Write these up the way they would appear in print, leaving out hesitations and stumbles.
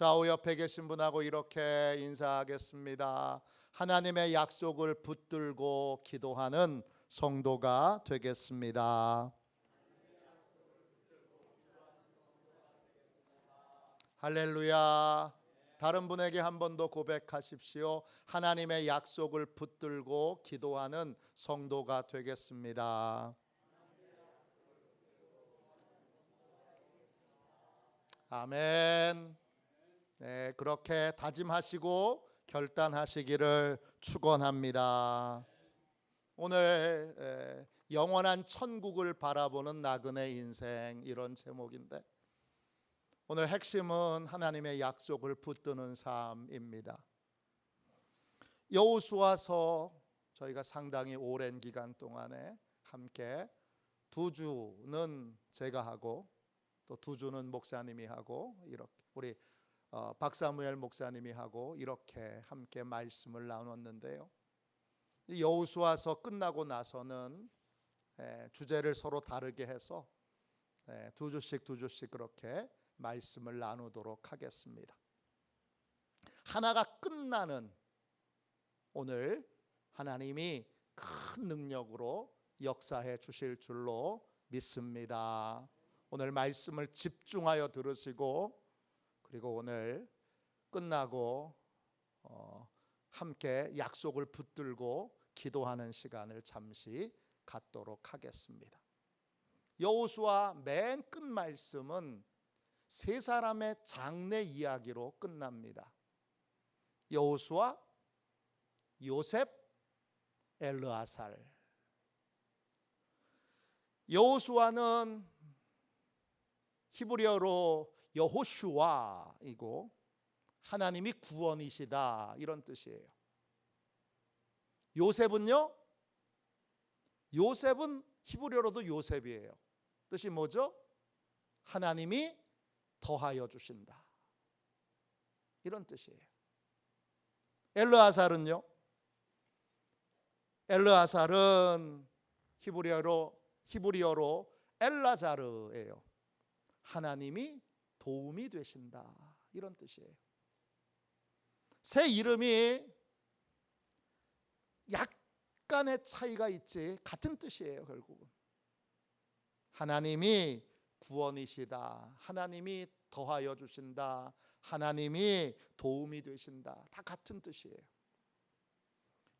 좌우 옆에 계신 분하고 이렇게 인사하겠습니다. 하나님의 약속을 붙들고 기도하는 성도가 되겠습니다. 할렐루야. 다른 분에게 한 번 더 고백하십시오. 하나님의 약속을 붙들고 기도하는 성도가 되겠습니다. 아멘. 네, 그렇게 다짐하시고 결단하시기를 축원합니다. 오늘 영원한 천국을 바라보는 나그네 인생, 이런 제목인데 오늘 핵심은 하나님의 약속을 붙드는 삶입니다. 여호수아서 저희가 상당히 오랜 기간 동안에 함께 2주는 제가 하고 또 2주는 목사님이 하고 이렇게 우리 박사무엘 목사님이 하고 이렇게 함께 말씀을 나눴는데요. 여호수아서 끝나고 나서는 주제를 서로 다르게 해서 2주씩 그렇게 말씀을 나누도록 하겠습니다. 하나가 끝나는 오늘 하나님이 큰 능력으로 역사해 주실 줄로 믿습니다. 오늘 말씀을 집중하여 들으시고 그리고 오늘 끝나고 함께 약속을 붙들고 기도하는 시간을 잠시 갖도록 하겠습니다. 여호수아 맨 끝 말씀은 세 사람의 장래 이야기로 끝납니다. 여호수아, 요셉, 엘르아살. 여호수아는 히브리어로 여호슈아이고 하나님이 구원이시다 이런 뜻이에요. 요셉은요? 요셉은 히브리어로도 요셉이에요. 뜻이 뭐죠? 하나님이 더하여 주신다 이런 뜻이에요. 엘르아살은요? 엘르아살은 히브리어로 엘라자르예요. 하나님이 도움이 되신다 이런 뜻이에요. 세 이름이 약간의 차이가 있지 같은 뜻이에요. 결국은 하나님이 구원이시다, 하나님이 더하여 주신다, 하나님이 도움이 되신다, 다 같은 뜻이에요.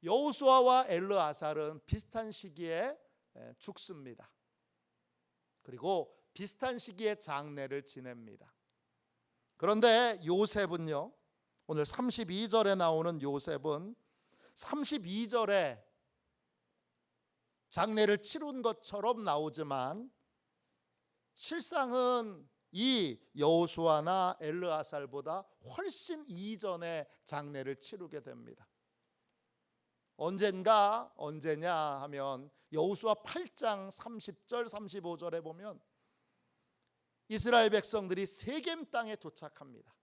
여호수아와 엘르아살은 비슷한 시기에 죽습니다. 그리고 비슷한 시기에 장례를 지냅니다. 그런데 요셉은요, 오늘 32절에 나오는 요셉은 32절에 장례를 치룬 것처럼 나오지만 실상은 이 여호수아나 엘르아살보다 훨씬 이전에 장례를 치르게 됩니다. 언제냐 하면 여호수아 8장 30절 35절에 보면 이스라엘 백성들이 세겜 땅에 도착합니다.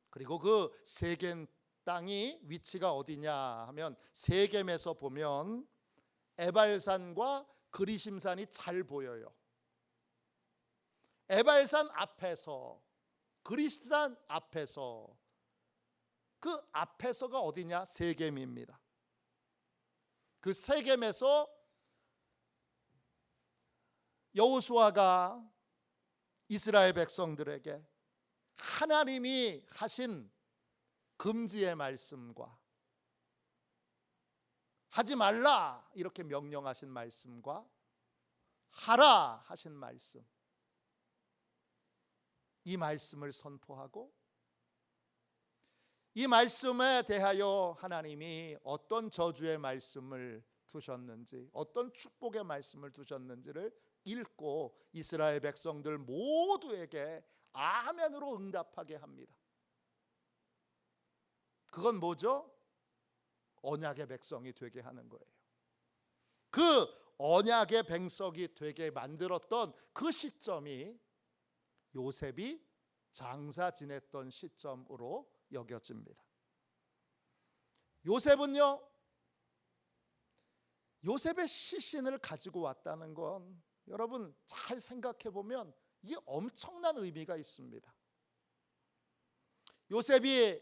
그리고 그 세겜 땅이 위치가 어디냐 하면 세겜에서 보면 에발산과 그리심산이 잘 보여요. 에발산 앞에서 그리심산 앞에서 그 앞에서가 어디냐? 세겜입니다. 그 세겜에서 여호수아가 이스라엘 백성들에게 하나님이 하신 금지의 말씀과 하지 말라 이렇게 명령하신 말씀과 하라 하신 말씀, 이 말씀을 선포하고 이 말씀에 대하여 하나님이 어떤 저주의 말씀을 두셨는지, 어떤 축복의 말씀을 두셨는지를 읽고 이스라엘 백성들 모두에게 아멘으로 응답하게 합니다. 그건 뭐죠? 언약의 백성이 되게 하는 거예요. 그 언약의 백성이 되게 만들었던 그 시점이 요셉이 장사 지냈던 시점으로 여겨집니다. 요셉은요, 요셉의 시신을 가지고 왔다는 건 여러분 잘 생각해 보면 이게 엄청난 의미가 있습니다. 요셉이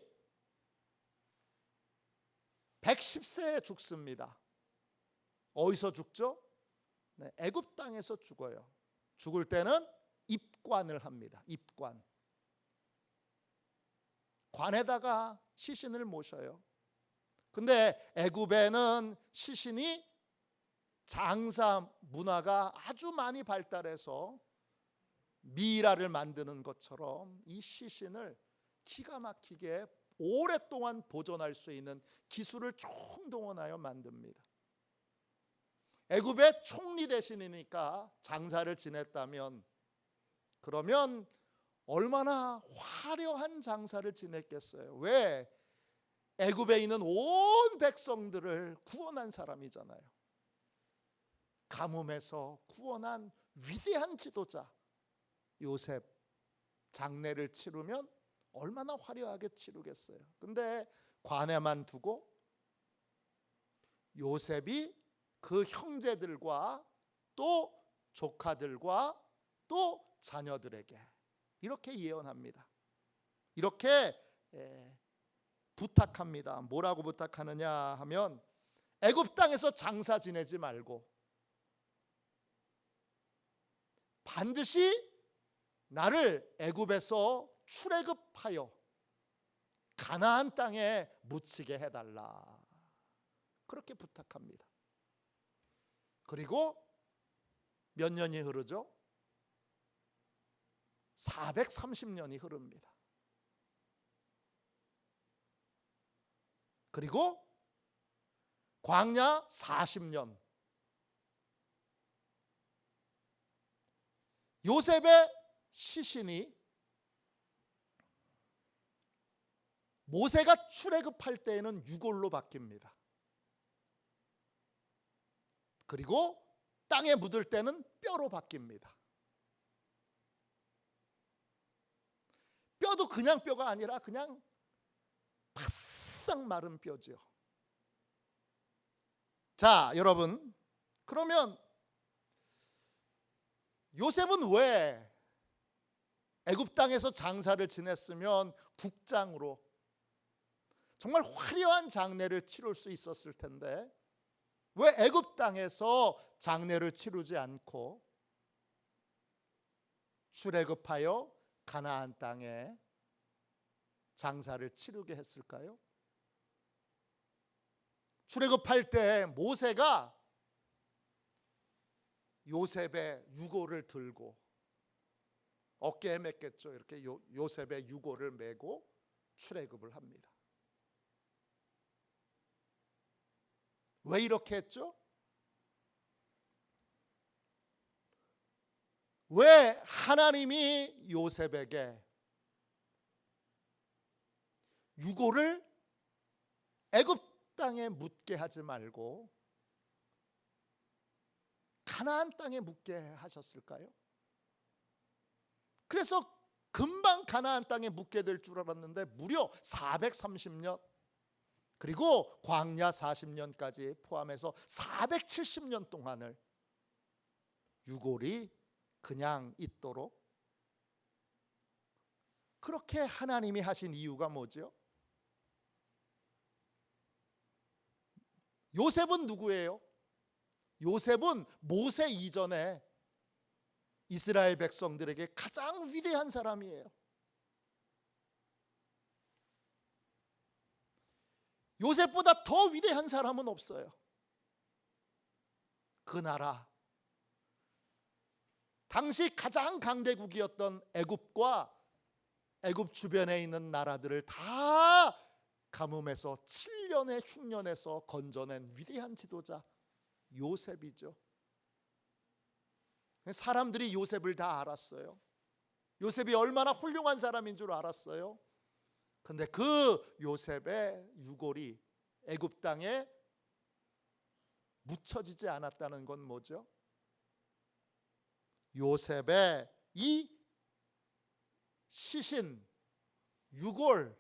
110세에 죽습니다. 어디서 죽죠? 네, 애굽 땅에서 죽어요. 죽을 때는 입관을 합니다. 입관. 관에다가 시신을 모셔요. 근데 애굽에는 시신이 장사 문화가 아주 많이 발달해서 미이라를 만드는 것처럼 이 시신을 기가 막히게 오랫동안 보존할 수 있는 기술을 총동원하여 만듭니다. 애굽의 총리 대신이니까 장사를 지냈다면, 그러면 얼마나 화려한 장사를 지냈겠어요. 왜? 애굽에 있는 온 백성들을 구원한 사람이잖아요. 가뭄에서 구원한 위대한 지도자 요셉. 장례를 치르면 얼마나 화려하게 치르겠어요. 근데 관에만 두고 요셉이 그 형제들과 또 조카들과 또 자녀들에게 이렇게 예언합니다. 이렇게 부탁합니다. 뭐라고 부탁하느냐 하면, 애굽 땅에서 장사 지내지 말고 반드시 나를 애굽에서 출애굽하여 가나안 땅에 묻히게 해달라. 그렇게 부탁합니다. 그리고 몇 년이 흐르죠? 430년이 흐릅니다. 그리고 광야 40년, 요셉의 시신이 모세가 출애굽할 때에는 유골로 바뀝니다. 그리고 땅에 묻을 때는 뼈로 바뀝니다. 뼈도 그냥 뼈가 아니라 그냥 바싹 마른 뼈죠. 자, 여러분, 그러면 요셉은 왜 애굽 땅에서 장사를 지냈으면 국장으로 정말 화려한 장례를 치룰 수 있었을 텐데, 왜 애굽 땅에서 장례를 치르지 않고 출애굽하여 가나안 땅에 장사를 치르게 했을까요? 출애굽할 때 모세가 요셉의 유골을 들고 어깨에 맸겠죠. 이렇게 요셉의 유골을 메고 출애굽을 합니다. 왜 이렇게 했죠? 왜 하나님이 요셉에게 유골을 애굽 땅에 묻게 하지 말고 가나안 땅에 묻게 하셨을까요? 그래서 금방 가나안 땅에 묻게 될 줄 알았는데 무려 430년, 그리고 광야 40년까지 포함해서 470년 동안을 유골이 그냥 있도록 그렇게 하나님이 하신 이유가 뭐죠? 요셉은 누구예요? 요셉은 모세 이전에 이스라엘 백성들에게 가장 위대한 사람이에요. 요셉보다 더 위대한 사람은 없어요. 그 나라, 당시 가장 강대국이었던 애굽과 애굽 주변에 있는 나라들을 다 가뭄에서 7년의 흉년에서 건져낸 위대한 지도자 요셉이죠. 사람들이 요셉을 다 알았어요. 요셉이 얼마나 훌륭한 사람인 줄 알았어요. 근데 그 요셉의 유골이 애굽 땅에 묻혀지지 않았다는 건 뭐죠? 요셉의 이 시신, 유골,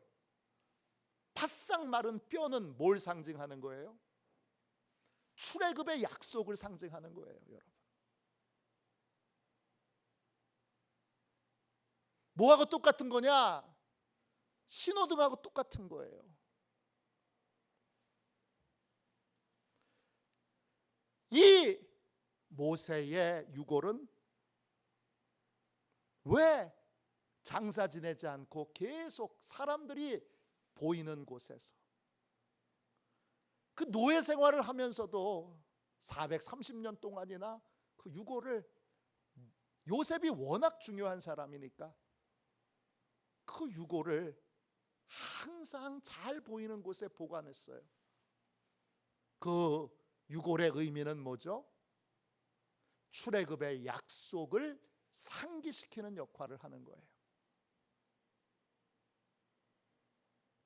바싹 마른 뼈는 뭘 상징하는 거예요? 출애굽의 약속을 상징하는 거예요, 여러분. 뭐하고 똑같은 거냐? 신호등하고 똑같은 거예요. 이 모세의 유골은 왜 장사 지내지 않고 계속 사람들이 보이는 곳에서 그 노예 생활을 하면서도 430년 동안이나 그 유골을, 요셉이 워낙 중요한 사람이니까 그 유골을 항상 잘 보이는 곳에 보관했어요. 그 유골의 의미는 뭐죠? 출애굽의 약속을 상기시키는 역할을 하는 거예요.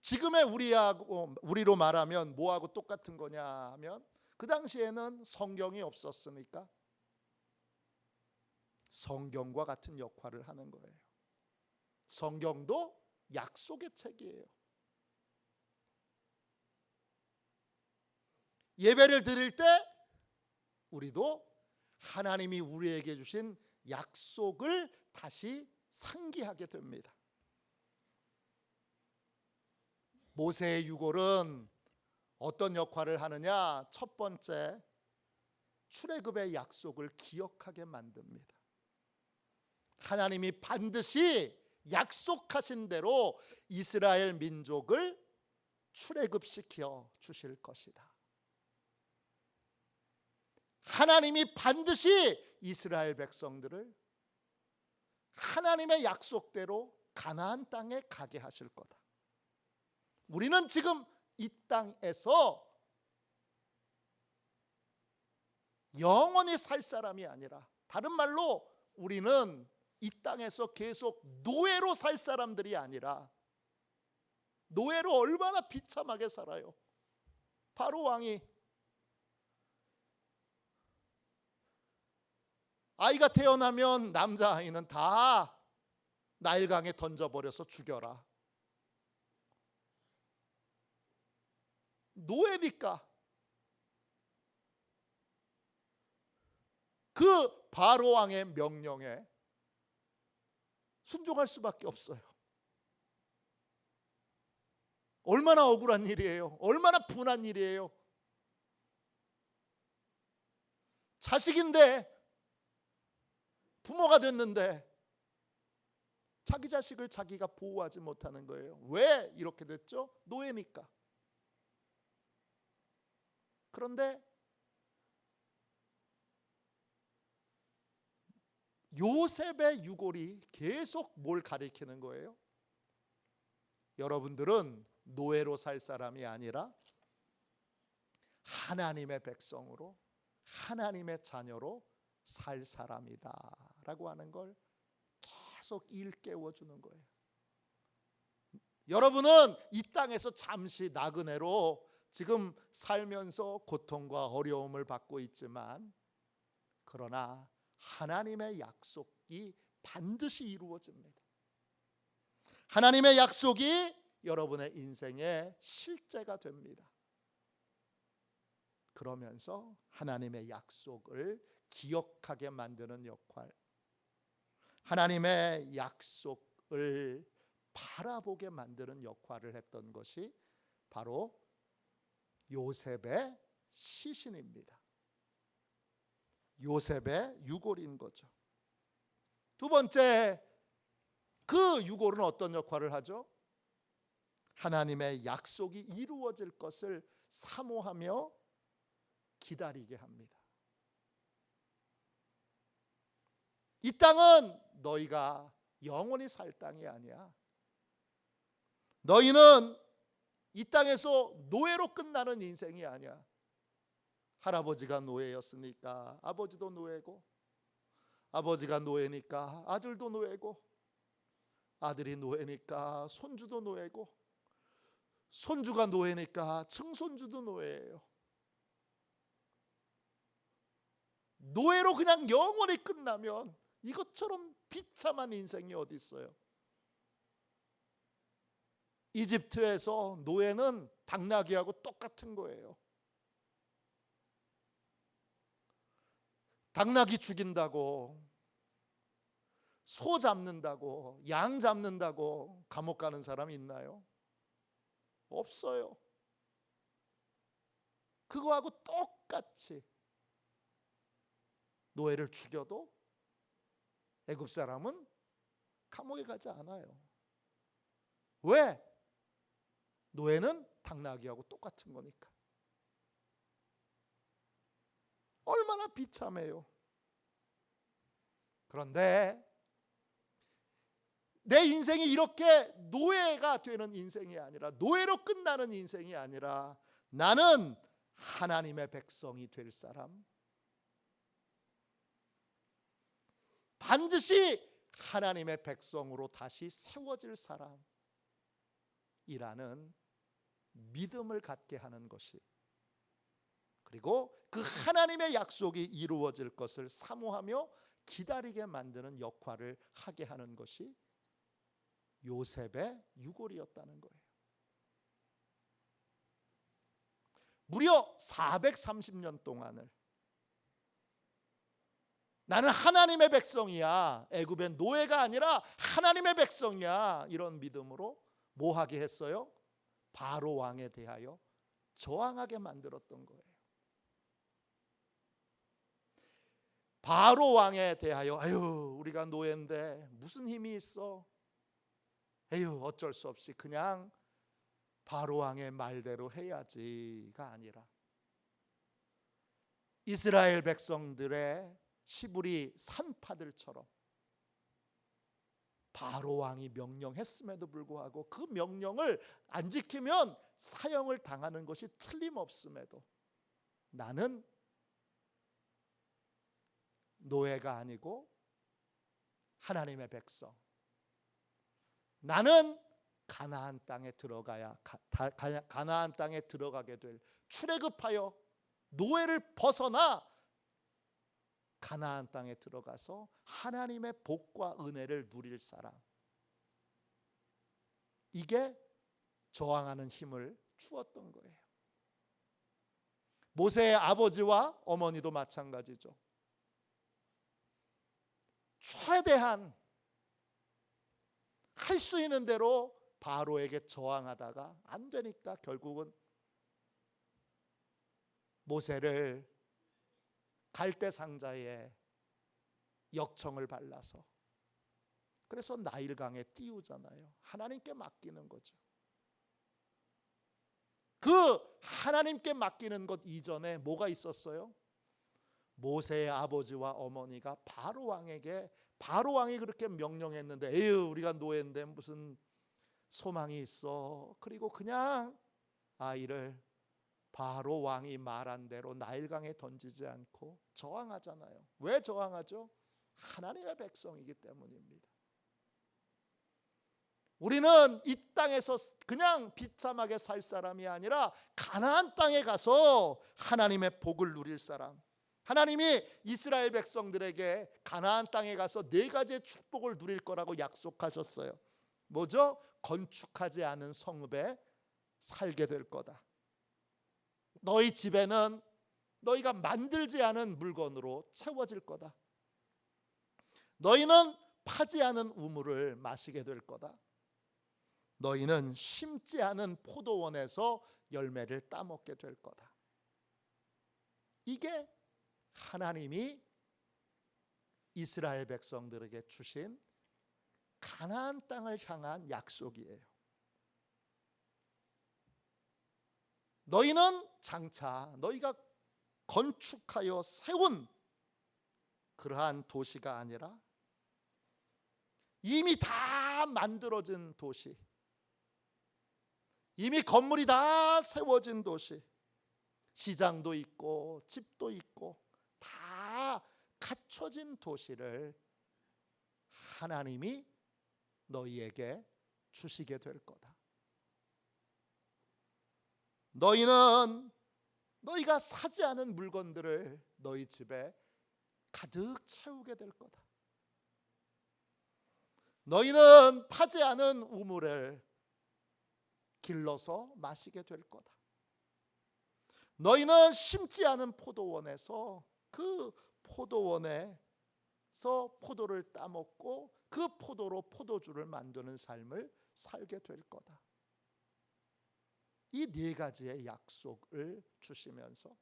지금의 우리로 말하면 뭐하고 똑같은 거냐 하면, 그 당시에는 성경이 없었으니까 성경과 같은 역할을 하는 거예요. 성경도 약속의 책이에요. 예배를 드릴 때 우리도 하나님이 우리에게 주신 약속을 다시 상기하게 됩니다. 모세의 유골은 어떤 역할을 하느냐? 첫 번째, 출애굽의 약속을 기억하게 만듭니다. 하나님이 반드시 약속하신 대로 이스라엘 민족을 출애굽시켜 주실 것이다. 하나님이 반드시 이스라엘 백성들을 하나님의 약속대로 가나안 땅에 가게 하실 거다. 우리는 지금 이 땅에서 영원히 살 사람이 아니라, 다른 말로 우리는 이 땅에서 계속 노예로 살 사람들이 아니라, 노예로 얼마나 비참하게 살아요. 바로 왕이 아이가 태어나면 남자아이는 다 나일강에 던져버려서 죽여라. 노예니까 그 바로 왕의 명령에 순종할 수밖에 없어요. 얼마나 억울한 일이에요. 얼마나 분한 일이에요. 자식인데, 부모가 됐는데 자기 자식을 자기가 보호하지 못하는 거예요. 왜 이렇게 됐죠? 노예니까. 그런데 요셉의 유골이 계속 뭘 가리키는 거예요? 여러분들은 노예로 살 사람이 아니라 하나님의 백성으로, 하나님의 자녀로 살 사람이다 라고 하는 걸 계속 일깨워 주는 거예요. 여러분은 이 땅에서 잠시 나그네로 지금 살면서 고통과 어려움을 받고 있지만, 그러나 하나님의 약속이 반드시 이루어집니다. 하나님의 약속이 여러분의 인생의 실제가 됩니다. 그러면서 하나님의 약속을 기억하게 만드는 역할, 하나님의 약속을 바라보게 만드는 역할을 했던 것이 바로 요셉의 시신입니다. 요셉의 유골인 거죠. 두 번째, 그 유골은 어떤 역할을 하죠? 하나님의 약속이 이루어질 것을 사모하며 기다리게 합니다. 이 땅은 너희가 영원히 살 땅이 아니야. 너희는 이 땅에서 노예로 끝나는 인생이 아니야. 할아버지가 노예였으니까 아버지도 노예고, 아버지가 노예니까 아들도 노예고, 아들이 노예니까 손주도 노예고, 손주가 노예니까 증손주도 노예예요. 노예로 그냥 영원히 끝나면 이것처럼 비참한 인생이 어디 있어요? 이집트에서 노예는 당나귀하고 똑같은 거예요. 당나귀 죽인다고 소 잡는다고, 양 잡는다고 감옥 가는 사람 있나요? 없어요. 그거하고 똑같이 노예를 죽여도 애굽 사람은 감옥에 가지 않아요. 왜? 노예는 당나귀하고 똑같은 거니까. 얼마나 비참해요. 그런데 내 인생이 이렇게 노예가 되는 인생이 아니라, 노예로 끝나는 인생이 아니라, 나는 하나님의 백성이 될 사람, 반드시 하나님의 백성으로 다시 세워질 사람이라는 믿음을 갖게 하는 것이, 그리고 그 하나님의 약속이 이루어질 것을 사모하며 기다리게 만드는 역할을 하게 하는 것이 요셉의 유골이었다는 거예요. 무려 430년 동안을 나는 하나님의 백성이야, 애굽의 노예가 아니라 하나님의 백성이야, 이런 믿음으로 뭐 하게 했어요? 바로 왕에 대하여 저항하게 만들었던 거예요. 바로 왕에 대하여 아유, 우리가 노예인데 무슨 힘이 있어? 에휴, 어쩔 수 없이 그냥 바로 왕의 말대로 해야지가 아니라, 이스라엘 백성들의 시부리 산파들처럼 바로 왕이 명령했음에도 불구하고 그 명령을 안 지키면 사형을 당하는 것이 틀림없음에도 나는 노예가 아니고 하나님의 백성, 나는 가나안 땅에 가나안 땅에 들어가게 될, 출애굽하여 노예를 벗어나 가나안 땅에 들어가서 하나님의 복과 은혜를 누릴 사람, 이게 저항하는 힘을 주었던 거예요. 모세의 아버지와 어머니도 마찬가지죠. 최대한 할 수 있는 대로 바로에게 저항하다가 안 되니까 결국은 모세를 갈대 상자에 역청을 발라서, 그래서 나일강에 띄우잖아요. 하나님께 맡기는 거죠. 그 하나님께 맡기는 것 이전에 뭐가 있었어요? 모세의 아버지와 어머니가 바로 왕에게, 바로 왕이 그렇게 명령했는데 에휴, 우리가 노예인데 무슨 소망이 있어. 그리고 그냥 아이를 바로 왕이 말한 대로 나일강에 던지지 않고 저항하잖아요. 왜 저항하죠? 하나님의 백성이기 때문입니다. 우리는 이 땅에서 그냥 비참하게 살 사람이 아니라 가나안 땅에 가서 하나님의 복을 누릴 사람. 하나님이 이스라엘 백성들에게 가나안 땅에 가서 4가지의 축복을 누릴 거라고 약속하셨어요. 뭐죠? 건축하지 않은 성읍에 살게 될 거다. 너희 집에는 너희가 만들지 않은 물건으로 채워질 거다. 너희는 파지 않은 우물을 마시게 될 거다. 너희는 심지 않은 포도원에서 열매를 따먹게 될 거다. 이게 하나님이 이스라엘 백성들에게 주신 가나안 땅을 향한 약속이에요. 너희는 장차 너희가 건축하여 세운 그러한 도시가 아니라 이미 다 만들어진 도시, 이미 건물이 다 세워진 도시, 시장도 있고 집도 있고 다 갖춰진 도시를 하나님이 너희에게 주시게 될 거다. 너희는 너희가 사지 않은 물건들을 너희 집에 가득 채우게 될 거다. 너희는 파지 않은 우물을 길러서 마시게 될 거다. 너희는 심지 않은 포도원에서 그 포도원에서 포도를 따먹고 그 포도로 포도주를 만드는 삶을 살게 될 거다. 이 네 가지의 약속을 주시면서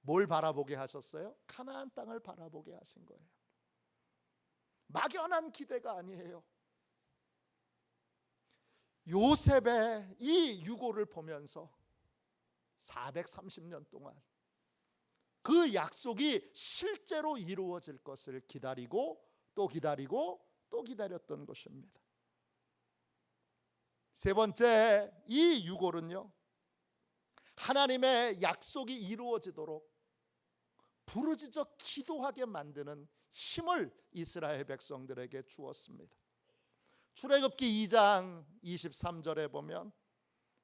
뭘 바라보게 하셨어요? 가나안 땅을 바라보게 하신 거예요. 막연한 기대가 아니에요. 요셉의 이 유고를 보면서 430년 동안 그 약속이 실제로 이루어질 것을 기다리고 또 기다리고 또 기다렸던 것입니다. 세 번째, 이 유골은요, 하나님의 약속이 이루어지도록 부르짖어 기도하게 만드는 힘을 이스라엘 백성들에게 주었습니다. 출애굽기 2장 23절에 보면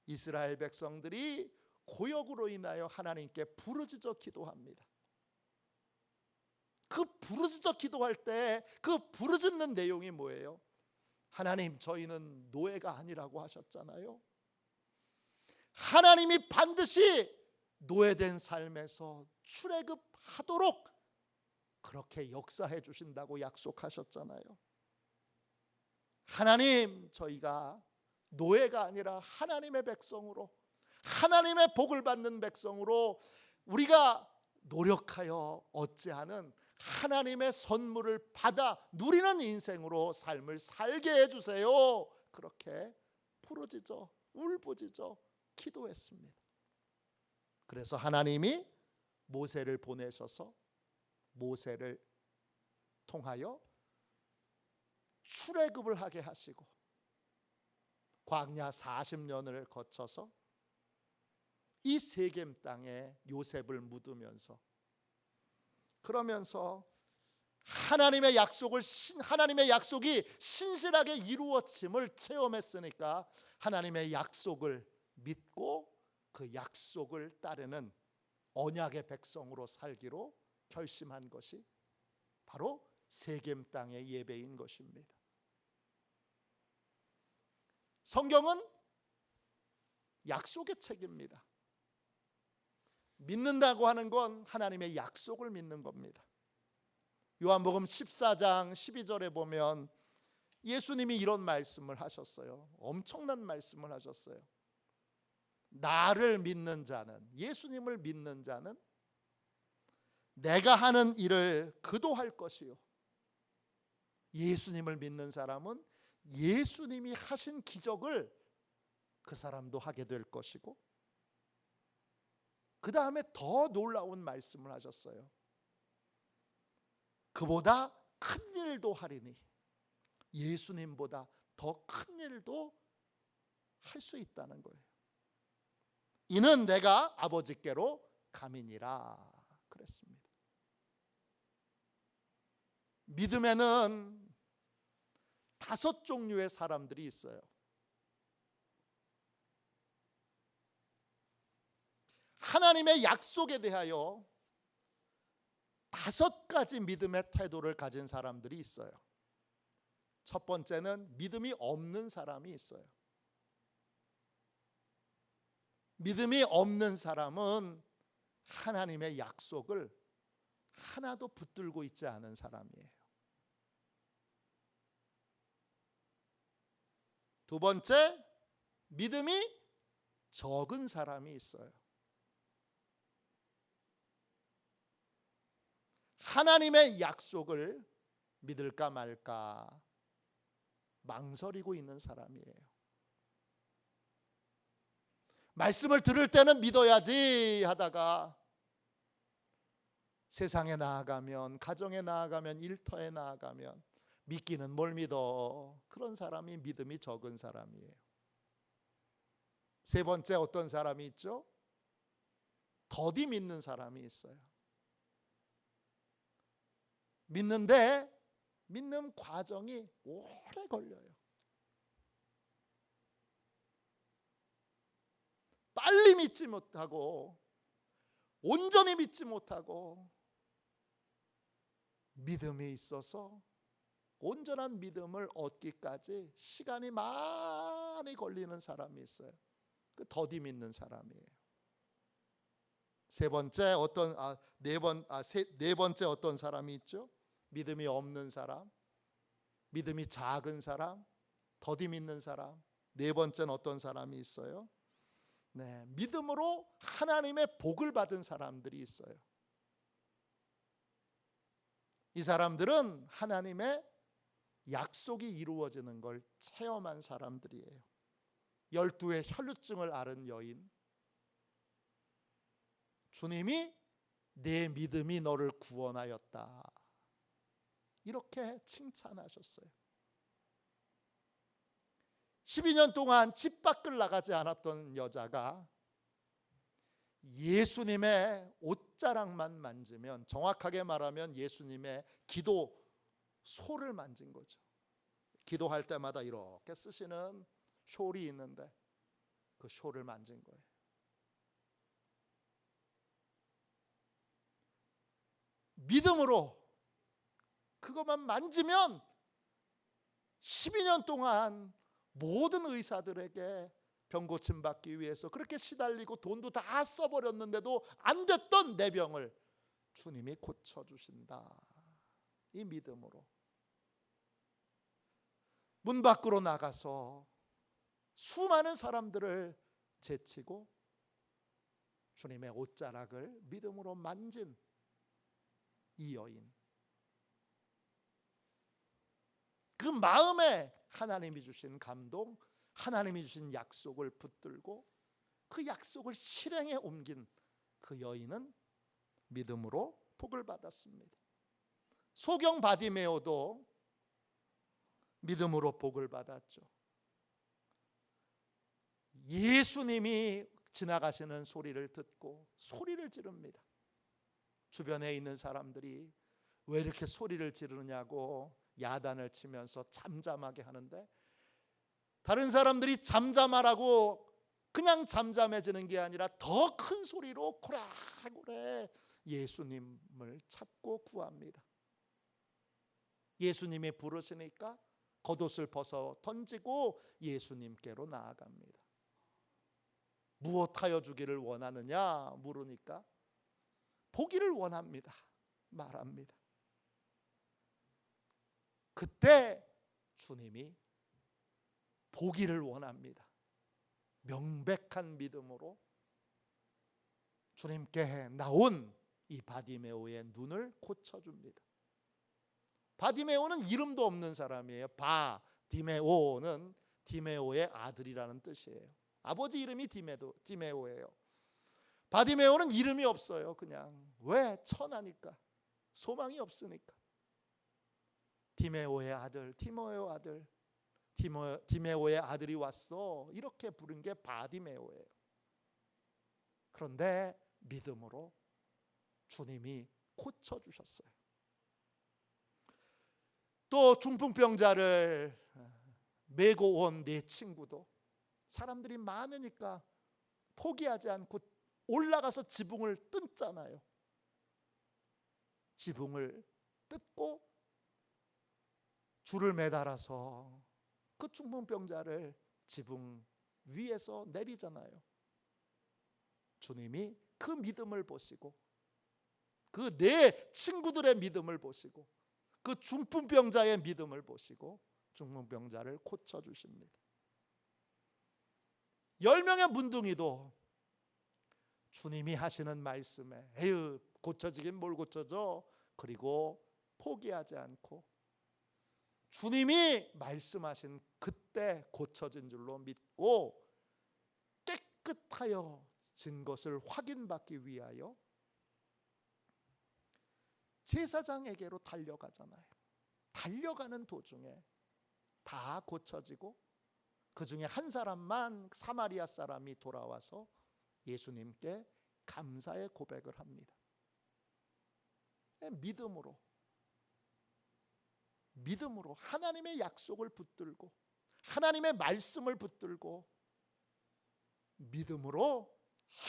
이스라엘 백성들이 고역으로 인하여 하나님께 부르짖어 기도합니다. 그 부르짖어 기도할 때 그 부르짖는 내용이 뭐예요? 하나님, 저희는 노예가 아니라고 하셨잖아요. 하나님이 반드시 노예된 삶에서 출애굽하도록 그렇게 역사해 주신다고 약속하셨잖아요. 하나님, 저희가 노예가 아니라 하나님의 백성으로, 하나님의 복을 받는 백성으로 우리가 노력하여 얻지 않은 하나님의 선물을 받아 누리는 인생으로 삶을 살게 해주세요. 그렇게 부르짖어 울부짖어 기도했습니다. 그래서 하나님이 모세를 보내셔서 모세를 통하여 출애굽을 하게 하시고 광야 40년을 거쳐서 이 세겜 땅에 요셉을 묻으면서, 그러면서 하나님의 약속이 신실하게 이루어짐을 체험했으니까 하나님의 약속을 믿고 그 약속을 따르는 언약의 백성으로 살기로 결심한 것이 바로 세겜 땅의 예배인 것입니다. 성경은 약속의 책입니다. 믿는다고 하는 건 하나님의 약속을 믿는 겁니다. 요한복음 14장 12절에 보면 예수님이 이런 말씀을 하셨어요. 엄청난 말씀을 하셨어요. 나를 믿는 자는, 예수님을 믿는 자는 내가 하는 일을 그도 할 것이요, 예수님을 믿는 사람은 예수님이 하신 기적을 그 사람도 하게 될 것이고, 그 다음에 더 놀라운 말씀을 하셨어요. 그보다 큰 일도 하리니, 예수님보다 더 큰 일도 할 수 있다는 거예요. 이는 내가 아버지께로 감이니라 그랬습니다. 믿음에는 5 종류의 사람들이 있어요. 하나님의 약속에 대하여 5 가지 믿음의 태도를 가진 사람들이 있어요. 첫 번째는 믿음이 없는 사람이 있어요. 믿음이 없는 사람은 하나님의 약속을 하나도 붙들고 있지 않은 사람이에요. 두 번째, 믿음이 적은 사람이 있어요. 하나님의 약속을 믿을까 말까 망설이고 있는 사람이에요. 말씀을 들을 때는 믿어야지 하다가 세상에 나아가면, 가정에 나아가면, 일터에 나아가면 믿기는 뭘 믿어? 그런 사람이 믿음이 적은 사람이에요. 세 번째, 어떤 사람이 있죠? 더디 믿는 사람이 있어요. 믿는데 믿는 과정이 오래 걸려요. 빨리 믿지 못하고 온전히 믿지 못하고 믿음이 있어서 온전한 믿음을 얻기까지 시간이 많이 걸리는 사람이 있어요. 그 더디 믿는 사람이에요. 네 번째 어떤 사람이 있죠? 믿음이 없는 사람. 믿음이 작은 사람, 더디 믿는 사람, 네 번째는 어떤 사람이 있어요? 네, 믿음으로 하나님의 복을 받은 사람들이 있어요. 이 사람들은 하나님의 약속이 이루어지는 걸 체험한 사람들이에요. 12의 혈루증을 앓은 여인, 주님이 내 믿음이 너를 구원하였다, 이렇게 칭찬하셨어요. 12년 동안 집 밖을 나가지 않았던 여자가 예수님의 옷자락만 만지면, 정확하게 말하면 예수님의 기도소를 만진 거죠. 기도할 때마다 이렇게 쓰시는 숄이 있는데 그 숄을 만진 거예요. 믿음으로 그것만 만지면 12년 동안 모든 의사들에게 병 고침 받기 위해서 그렇게 시달리고 돈도 다 써버렸는데도 안 됐던 내 병을 주님이 고쳐주신다. 이 믿음으로 문 밖으로 나가서 수많은 사람들을 제치고 주님의 옷자락을 믿음으로 만진 이 여인, 그 마음에 하나님이 주신 감동, 하나님이 주신 약속을 붙들고 그 약속을 실행에 옮긴 그 여인은 믿음으로 복을 받았습니다. 소경 바디메오도 믿음으로 복을 받았죠. 예수님이 지나가시는 소리를 듣고 소리를 지릅니다. 주변에 있는 사람들이 왜 이렇게 소리를 지르느냐고 야단을 치면서 잠잠하게 하는데, 다른 사람들이 잠잠하라고 그냥 잠잠해지는 게 아니라 더 큰 소리로 고래고래 예수님을 찾고 구합니다. 예수님이 부르시니까 겉옷을 벗어 던지고 예수님께로 나아갑니다. 무엇하여 주기를 원하느냐 물으니까 보기를 원합니다 말합니다. 그때 주님이 보기를 원합니다. 명백한 믿음으로 주님께 나온 이 바디메오의 눈을 고쳐줍니다. 바디메오는 이름도 없는 사람이에요. 바디메오는 디메오의 아들이라는 뜻이에요. 아버지 이름이 디메오예요. 바디메오는 이름이 없어요. 그냥 왜? 천하니까, 소망이 없으니까. 디메오의 아들, 디메오의 아들이 왔어, 이렇게 부른 게 바디메오예요. 그런데 믿음으로 주님이 고쳐주셨어요. 또 중풍병자를 메고 온 네 친구도 사람들이 많으니까 포기하지 않고 올라가서 지붕을 뜯잖아요. 지붕을 뜯고 줄을 매달아서 그 중풍병자를 지붕 위에서 내리잖아요. 주님이 그 믿음을 보시고, 그 네 친구들의 믿음을 보시고, 그 중풍병자의 믿음을 보시고 중풍병자를 고쳐주십니다. 10명의 문둥이도 주님이 하시는 말씀에 에휴 고쳐지긴 뭘 고쳐져, 그리고 포기하지 않고 주님이 말씀하신 그때 고쳐진 줄로 믿고 깨끗하여진 것을 확인받기 위하여 제사장에게로 달려가잖아요. 달려가는 도중에 다 고쳐지고 그 중에 한 사람만, 사마리아 사람이 돌아와서 예수님께 감사의 고백을 합니다. 믿음으로 하나님의 약속을 붙들고 하나님의 말씀을 붙들고 믿음으로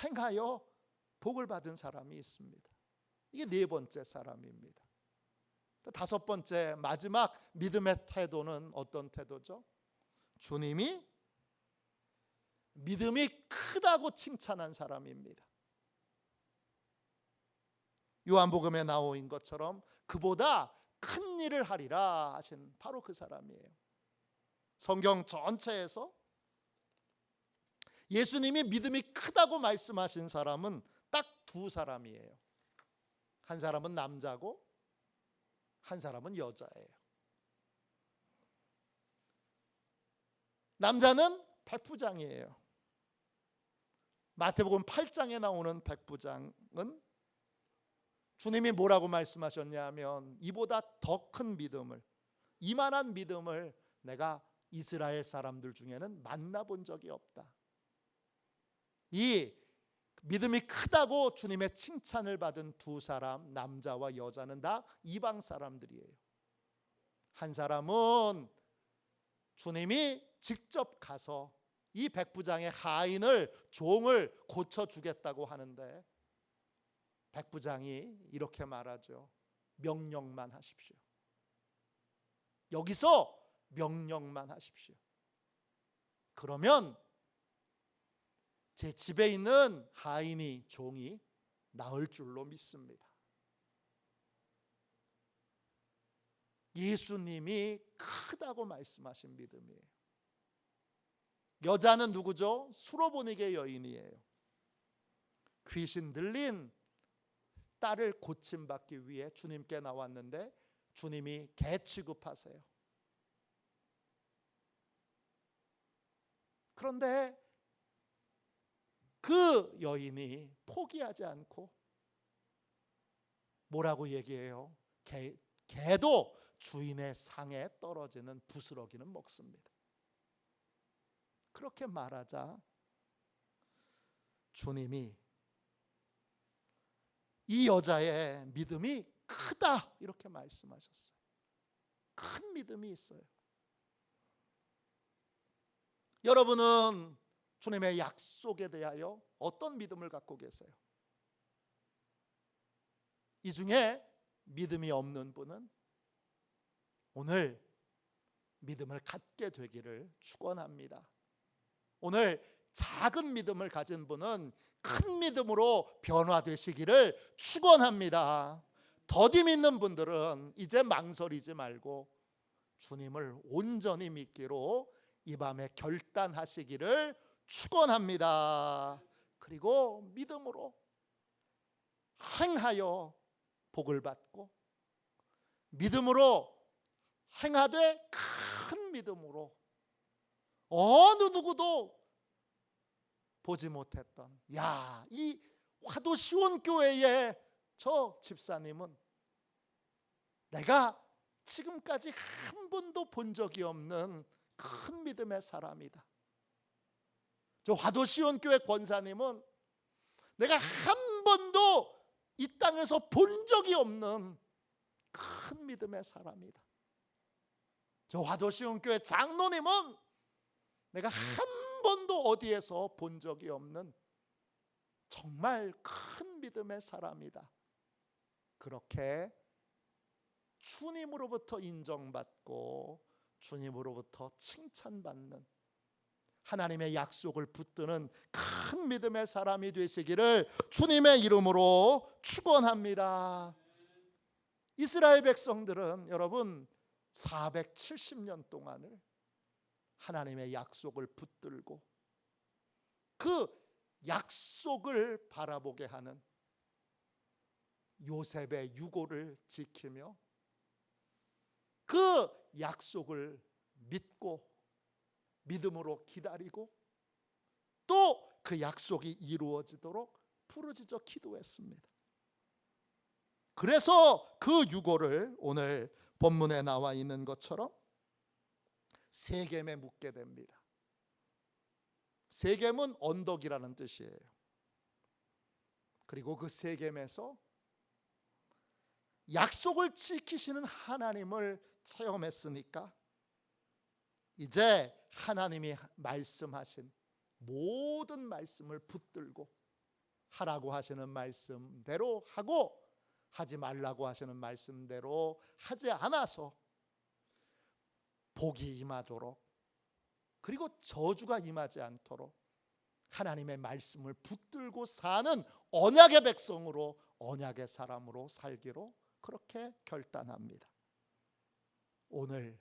행하여 복을 받은 사람이 있습니다. 이게 네 번째 사람입니다. 다섯 번째, 마지막 믿음의 태도는 어떤 태도죠? 주님이 믿음이 크다고 칭찬한 사람입니다. 요한복음에 나온 것처럼 그보다 큰 일을 하리라 하신 바로 그 사람이에요. 성경 전체에서 예수님이 믿음이 크다고 말씀하신 사람은 딱 두 사람이에요. 한 사람은 남자고 한 사람은 여자예요. 남자는 백부장이에요. 마태복음 8장에 나오는 백부장은 주님이 뭐라고 말씀하셨냐면 이보다 더 큰 믿음을, 이만한 믿음을 내가 이스라엘 사람들 중에는 만나본 적이 없다. 이 믿음이 크다고 주님의 칭찬을 받은 두 사람, 남자와 여자는 다 이방 사람들이에요. 한 사람은 주님이 직접 가서 이 백부장의 하인을, 종을 고쳐주겠다고 하는데 백부장이 이렇게 말하죠. 명령만 하십시오. 여기서 명령만 하십시오. 그러면 제 집에 있는 하인이, 종이 나을 줄로 믿습니다. 예수님이 크다고 말씀하신 믿음이에요. 여자는 누구죠? 수로보니게 여인이에요. 귀신 들린 딸을 고침받기 위해 주님께 나왔는데 주님이 개 취급하세요. 그런데 그 여인이 포기하지 않고 뭐라고 얘기해요? 개도 주인의 상에 떨어지는 부스러기는 먹습니다. 그렇게 말하자 주님이 이 여자의 믿음이 크다 이렇게 말씀하셨어요. 큰 믿음이 있어요. 여러분은 주님의 약속에 대하여 어떤 믿음을 갖고 계세요? 이 중에 믿음이 없는 분은 오늘 믿음을 갖게 되기를 축원합니다. 오늘 작은 믿음을 가진 분은 큰 믿음으로 변화되시기를 축원합니다. 더디 믿는 분들은 이제 망설이지 말고 주님을 온전히 믿기로 이 밤에 결단하시기를 축원합니다. 그리고 믿음으로 행하여 복을 받고 믿음으로 행하되 큰 믿음으로 어느 누구도 보지 못했던 이 화도 시온교회의 저 집사님은 내가 지금까지 한 번도 본 적이 없는 큰 믿음의 사람이다. 저 화도 시온교회 권사님은 내가 한 번도 이 땅에서 본 적이 없는 큰 믿음의 사람이다. 저 화도 시온교회 장로님은 내가 한 번도 어디에서 본 적이 없는 정말 큰 믿음의 사람이다. 그렇게 주님으로부터 인정받고 주님으로부터 칭찬받는 하나님의 약속을 붙드는 큰 믿음의 사람이 되시기를 주님의 이름으로 축원합니다. 이스라엘 백성들은 여러분 470년 동안을 하나님의 약속을 붙들고 그 약속을 바라보게 하는 요셉의 유고를 지키며 그 약속을 믿고 믿음으로 기다리고 또 그 약속이 이루어지도록 부르짖어 기도했습니다. 그래서 그 유고를 오늘 본문에 나와 있는 것처럼 세겜에 묻게 됩니다. 세겜은 언덕이라는 뜻이에요. 그리고 그 세겜에서 약속을 지키시는 하나님을 체험했으니까 이제 하나님이 말씀하신 모든 말씀을 붙들고 하라고 하시는 말씀대로 하고 하지 말라고 하시는 말씀대로 하지 않아서 복이 임하도록 그리고 저주가 임하지 않도록 하나님의 말씀을 붙들고 사는 언약의 백성으로 언약의 사람으로 살기로 그렇게 결단합니다. 오늘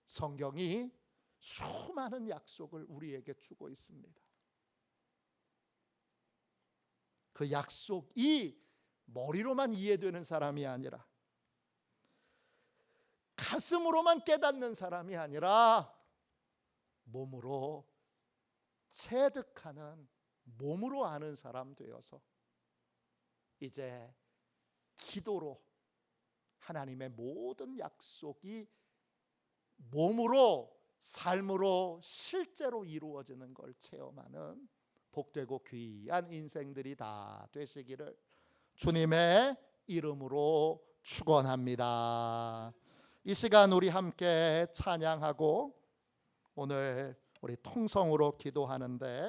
성경이 수많은 약속을 우리에게 주고 있습니다. 그 약속이 머리로만 이해되는 사람이 아니라, 가슴으로만 깨닫는 사람이 아니라 몸으로 체득하는, 몸으로 아는 사람 되어서 이제 기도로 하나님의 모든 약속이 몸으로, 삶으로 실제로 이루어지는 걸 체험하는 복되고 귀한 인생들이 다 되시기를 주님의 이름으로 축원합니다. 이 시간 우리 함께 찬양하고 오늘 우리 통성으로 기도하는데